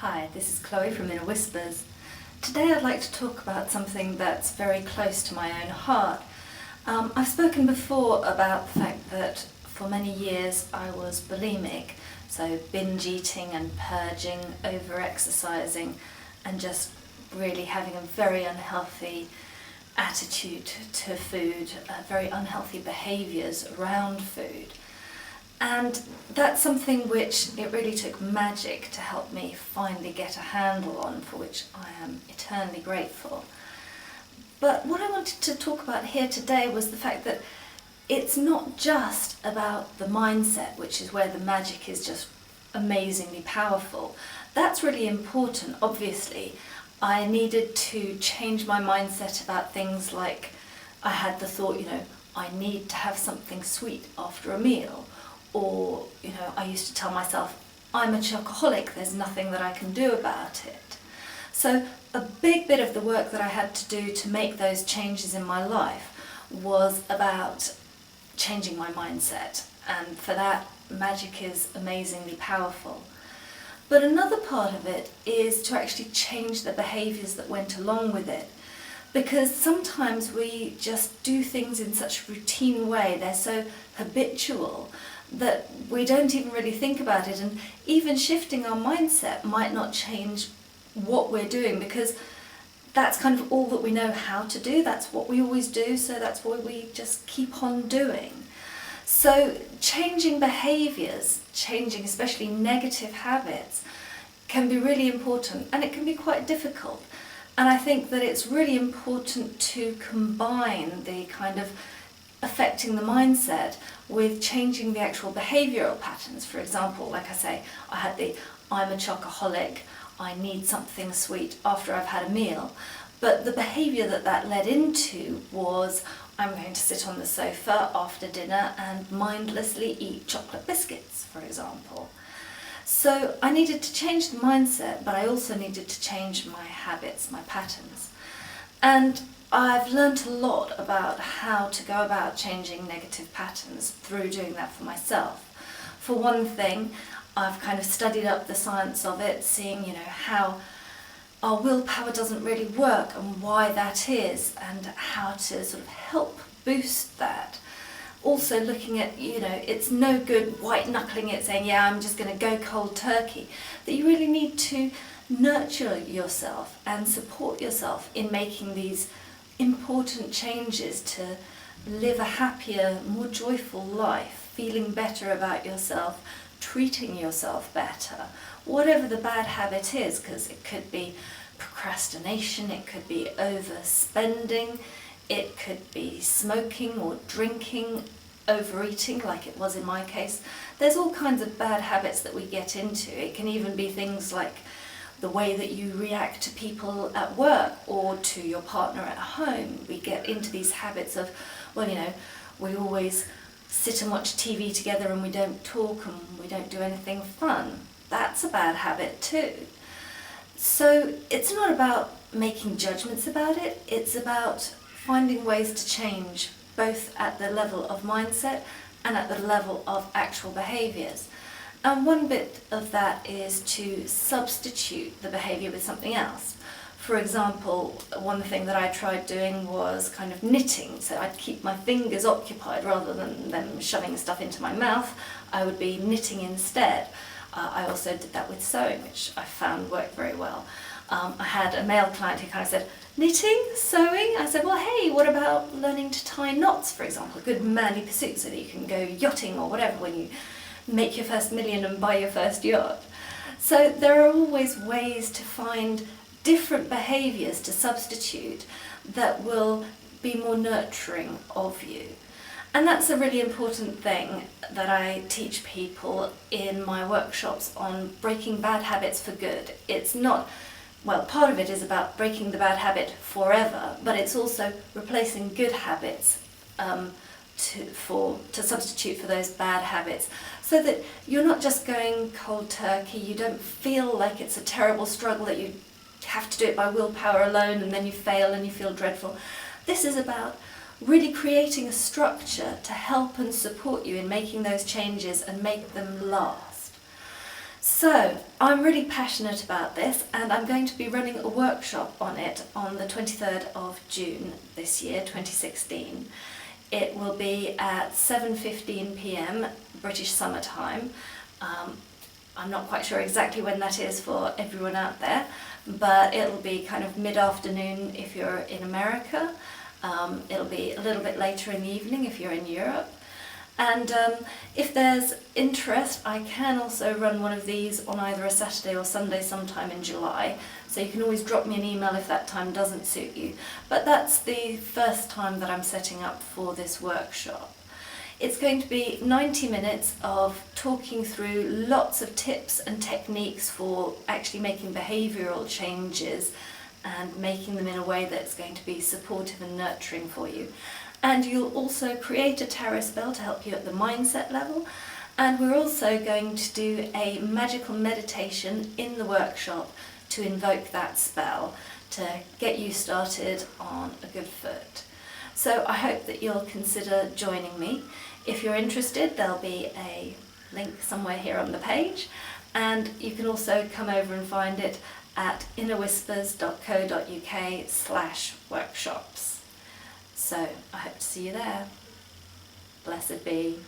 Hi, this is Chloe from Inner Whispers. Today I'd like to talk about something that's very close to my own heart. I've spoken before about the fact that for many years I was bulimic, so binge eating and purging, over-exercising and just really having a very unhealthy attitude to food, very unhealthy behaviours around food. And that's something which it really took magic to help me finally get a handle on, for which I am eternally grateful. But what I wanted to talk about here today was the fact that it's not just about the mindset, which is where the magic is just amazingly powerful. That's really important, obviously. I needed to change my mindset about things like I had the thought, I need to have something sweet after a meal. Or, I used to tell myself, I'm a chocoholic, there's nothing that I can do about it. So a big bit of the work that I had to do to make those changes in my life was about changing my mindset. And for that, magic is amazingly powerful. But another part of it is to actually change the behaviours that went along with it. Because sometimes we just do things in such a routine way, they're so habitual, that we don't even really think about it, and even shifting our mindset might not change what we're doing, because that's kind of all that we know how to do, that's what we always do, so that's what we just keep on doing. So changing behaviours, changing especially negative habits, can be really important, and it can be quite difficult. And I think that it's really important to combine the kind of affecting the mindset with changing the actual behavioural patterns. For example, like I say, I had the I'm a chocoholic, I need something sweet after I've had a meal. But the behaviour that led into was I'm going to sit on the sofa after dinner and mindlessly eat chocolate biscuits, for example. So I needed to change the mindset, but I also needed to change my habits, my patterns. And I've learnt a lot about how to go about changing negative patterns through doing that for myself. For one thing, I've kind of studied up the science of it, seeing, how our willpower doesn't really work and why that is, and how to sort of help boost that. Also looking at, it's no good white knuckling it, saying, yeah, I'm just going to go cold turkey. That you really need to nurture yourself and support yourself in making these important changes to live a happier, more joyful life, feeling better about yourself, treating yourself better, whatever the bad habit is, because it could be procrastination, it could be overspending, it could be smoking or drinking, overeating like it was in my case. There's all kinds of bad habits that we get into. It can even be things like the way that you react to people at work or to your partner at home. We get into these habits of, we always sit and watch TV together and we don't talk and we don't do anything fun. That's a bad habit too. So it's not about making judgments about it, it's about finding ways to change, both at the level of mindset and at the level of actual behaviours. And one bit of that is to substitute the behaviour with something else. For example, one thing that I tried doing was kind of knitting, so I'd keep my fingers occupied rather than them shoving stuff into my mouth. I would be knitting instead. I also did that with sewing, which I found worked very well. I had a male client who kind of said, knitting, sewing? I said, well, hey, what about learning to tie knots, for example, a good manly pursuit so that you can go yachting or whatever when you make your first million and buy your first yacht. So there are always ways to find different behaviours to substitute that will be more nurturing of you. And that's a really important thing that I teach people in my workshops on breaking bad habits for good. It's not, part of it is about breaking the bad habit forever, but it's also replacing good habits to substitute for those bad habits, so that you're not just going cold turkey, you don't feel like it's a terrible struggle that you have to do it by willpower alone and then you fail and you feel dreadful. This is about really creating a structure to help and support you in making those changes and make them last. So, I'm really passionate about this, and I'm going to be running a workshop on it on the 23rd of June this year, 2016. It will be at 7:15 p.m. British Summer Time. I'm not quite sure exactly when that is for everyone out there, but it'll be kind of mid-afternoon if you're in America. It'll be a little bit later in the evening if you're in Europe. And if there's interest, I can also run one of these on either a Saturday or Sunday sometime in July, so you can always drop me an email if that time doesn't suit you. But that's the first time that I'm setting up for this workshop. It's going to be 90 minutes of talking through lots of tips and techniques for actually making behavioural changes and making them in a way that's going to be supportive and nurturing for you. And you'll also create a tarot spell to help you at the mindset level. And we're also going to do a magical meditation in the workshop to invoke that spell, to get you started on a good foot. So I hope that you'll consider joining me. If you're interested, there'll be a link somewhere here on the page, and you can also come over and find it at innerwhispers.co.uk/workshops. So I hope to see you there. Blessed be.